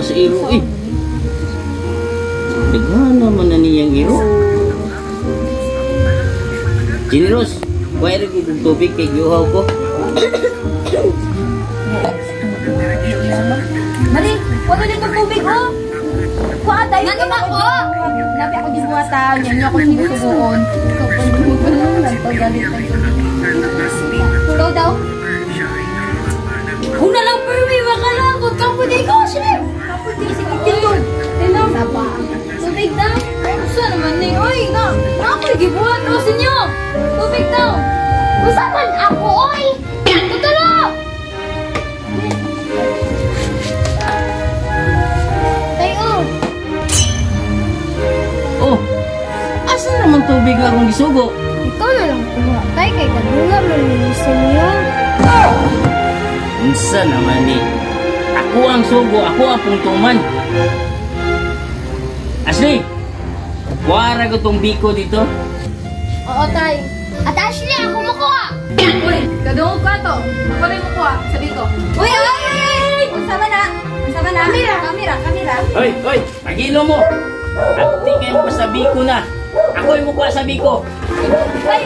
sa iro eh. Daghan naman na niyang iro. Generous, kuya rin yung tubig kay Giuhaw ko. Mali, wala nito tubig oh. Kuha tayo. Nani ba ko? Nabi ako di buwata, yan ako hindi susuon. Ikaw daw? Kung nalang perwi, makalangkot ka po di ko, Shrem. Kapo di, sige, tindol. Tindol. Saba. Tubig daw. Saan naman ni? Oy, ako igibuhat ko sa inyo. Tubig daw. Usapan ako, oy. Tutulo. Tayo. Oh, asa naman tubig nga akong gisugo? Ikaw na lang kuha. Tay, kay kadula manilisan niyo. Unsa naman ni? Ako ang sugo, ako ang pungtuman. Ashley! Wara ko tong biko dito. Oo, tay. At Ashley, ako makuha. Uy, kadungog ka to. Ako rin makuha. Sabi ko. Uy! Unsama na. Unsama na. Kamera. Hoy! Pagilo mo! At di kayo pa sa biko na. Ako yung mukha sa biko. Ay,